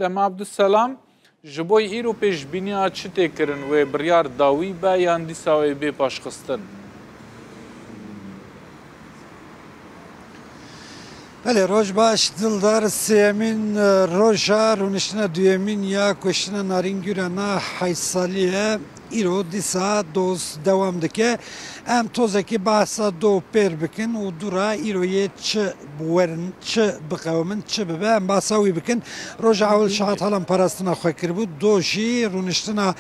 Dema Abdüselam ji bo îro pêşbîniya çi tê kirin wê biryar dawî be yan dîsa wê bê paşxistin? Belê roj baş dildar sêmîn roja rûniştina duyemîn ya kuştina narîngûrana heysalî îro dîsa doz dewam dike. Em tozekî behsa do pêr bikin û dûra îroyê çi werin, çi biqewimin, çi bibe em behsa wî bikin. Roja ewil şahet helan parastina xwe kiribû, do jî rûniştina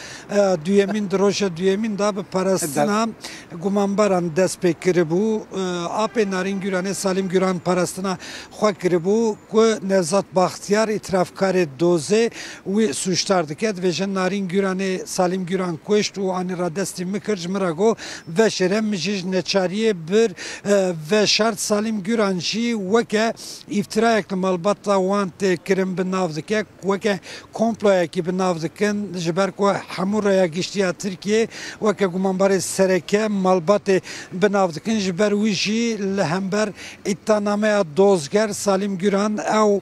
duyemîn di roja duyemîn da bi parastina gumanbaran dest pê kiribû. Apê narîngûranê Salîm Güran parastina xwe kiribû ku Nevzat Baxtiyar îtirafkarê dozê wî sûcdar dike. Dibêje Narîngûranê Salîm Güran kuşt û anî ra destê min kir ji min re got veşêre min jî ji neçariyê bir veşart Salîm Güran jî weke îftirayek li malbata wan tê kirin bi nav dike, weke komployekî bi nav dikin ji ber ku hemû rêya giştiya Tirkiye weke gumanbarê sereke malbatê bi nav dikin ji ber wî jî li hember îddianameya dozger Salîm Güran ew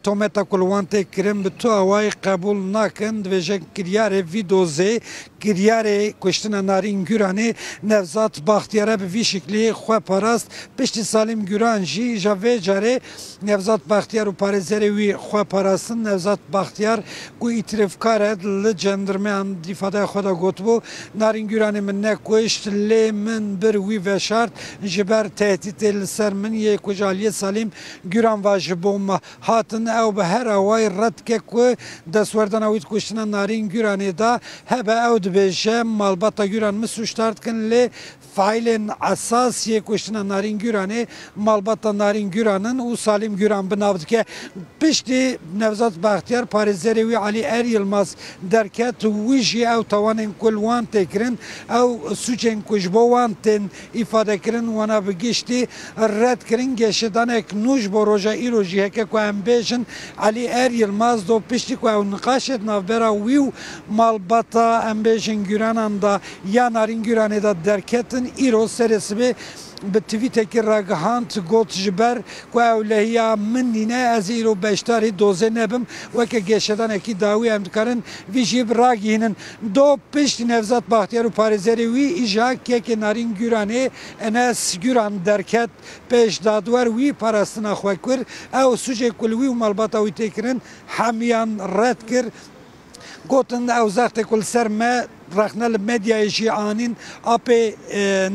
tometa ku li wan tê kirin bi tu awayî qebûl nakin. Dibêje kiryarê vî dozê kiryarê kuştina Narîngûranê Nevzat Baxtiyarê bi vî şeklî xwe parast. Piştî Salîm Güran jî ja vê carê Nevzat Baxtiyar û parêzerê wî xwe parastin. Nevzat Baxtiyar ku îtirafkar e li cendirmeyan dîfadeya xwe de gotibû Narîngûranê min nekuşt lê min bir wî veşart ji ber tehdîtê li ser min yê ku ji aliyê Salîm Güran ve ji bo me hatin ew bi her awayî red dike ku destwerdana wî kuştina Narîngûranê da hebe ew dibêje malbata Güran min sûcdar dikin lê failên esasiyê kuştina Narîngûranê malbata Narîngûranın û Salîm Güran bi nav dike. Piştî Nevzat Baxtiyar parêzerê wî Alî Er Yılmaz derket wî jî ew tawanên ku li wan tê kirin ew sûcên ku ji bo wan tên îfadekirin wana bi giştî red kirin. Geşedanek nû ji bo roja îro jî heke ku em bêjin Alî Er Yılmaz do piştî ku ew nîqaşet navbera wî û malbata em bêjin Güranan da ya Narîngûranê da derketin îro serê sibê bi tweetekî ragihand got ji ber ku ew lehiya min nîne ez îro beşdarî dozê nebim weke geşedanekî dawî em dikarin vî jî ragihînin. Do piştî Nevzat Baxtiyar û parêzerê wî îja kekê Narîngûranê Enes Güran derket pêş dadwer wî parastina xwe kir ew sûcê ku li wî û malbata wî tê kirin hemiyan red kir. Gotin ew zextê ku li ser me rexne li medyayê jî anîn apê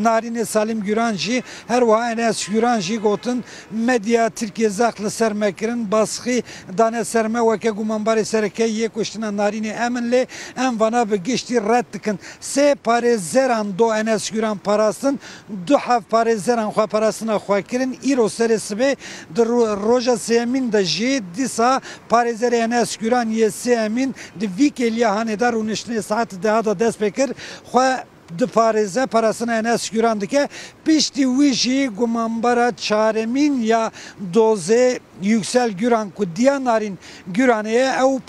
narînê Salîm Güran jî her wiha Enes Güran jî gotin medya Tirkiye zext li ser me kirin basxî dane ser me weke gumanbarê serekeyî yê kuştina narînê emin lê em vana bi giştî red dikin. Sê parêzeran do Enes Güran parastin du hev parêzeran xwe parastina xwe kirin îro serê sibê di roja sêmîn de jî dîsa parêzerê Enes Güran yê sêmîn di vî kêliya hanê de rûniştinê saet deha da dest pê kir xwe di parêze parastina Enes Güran dike. Piştî wî jî gumanbara çaremîn ya dozê Yüksel Güran ku diya Narîngûranê ye ew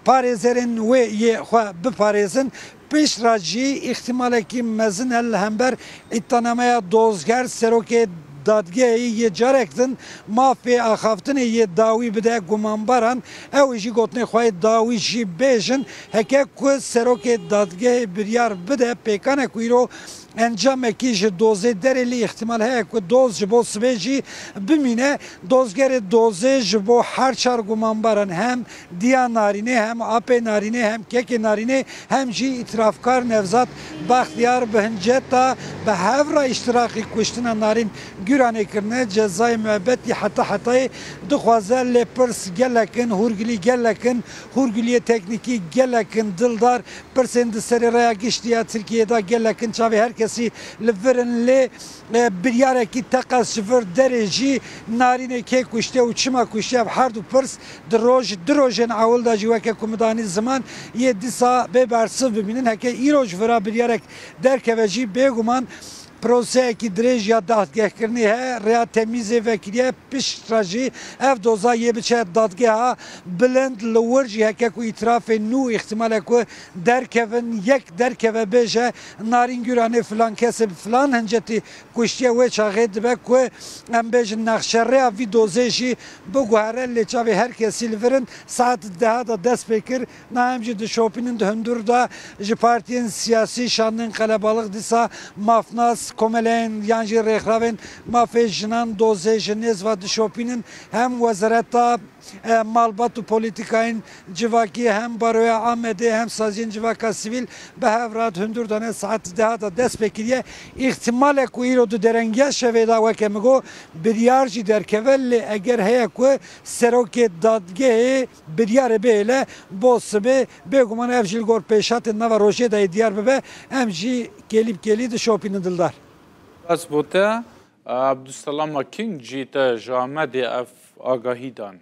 parêzerên wê yê xwe biparêzin. Piştra jî îhtimalekî mezin el li hember îddianameya dozger serokê dadgehê yê carek din mafê axaftinê yê dawî bide gumanbaran ew jî gotinê xwe dawî jî bêjin heke ku serokê dadgehê biryar bide pêkanek ku îro encamekî ji dozê derê lê îhtimal heye ku doz ji bo sibê jî bimîne. Dozgerê dozê ji bo her çar gumanbaran hem diya narînê hem apê narînê hem kekê narînê hem jî îtirafkar Nevzat Baxtiyar bi hinceta bi hevra îştirakî kuştina Narîngûranê kirine cezayê müebbetî heta hetayê dixwaze lê pirs gelekin hûrgilî gelekin hûrgiliyê teknîkî gelekin dildar pirsên di serê rêya giştiya Tirkiyeyê da gelekin çavê her kesî li virin lê biryarekî teqas ji vir derê jî narînê kê kuştiye û çima kuştiye her du pirs di rojên ewil da jî weke ku midanî ziman yê dîsa bê bersiv bibînin heke îro ji vira biryarek derkeve jî bêguman proseyekî dirêj ya dadgehkirinê he rêya temîzê vekiriye piştra jî ev doza yê biçe dadgeha bilind li wir jî heke ku îtirafên nû ihtimale ku derkevin yek derkeve bêje narîngûranê filan kesê filan hincetî kuştiye wê çaxê dibe ku em bêjin nexşereya vî dozê jî biguhere lê çavê her kesî li virin saet deha da dest pê kir na em jî dişopînin di hundur da ji partiyên siyasî şandin qelebalık dîsa mafnas komeleyên yan jî rêxravên mafê jinan dozê ji nêz ve dişopînin hem wezareta malbat û polîtîkayên civakî hem baroya Amedê hem saziyên civaka sivîl bi hev re hundur dane saet deha da dest pê kiriye ihtimale ku îro di derengiya şevê da weke min got biryar jî derkeve lê eger heye ku serokê dadgehê biryarê bêle bo sibê bêguman ev jî li gor pêşatên nava rojê de diyar bibe em jî kelî dişopînin dildar. Ez bote Abdüselam King jî te ji Amedê ev agahî dan.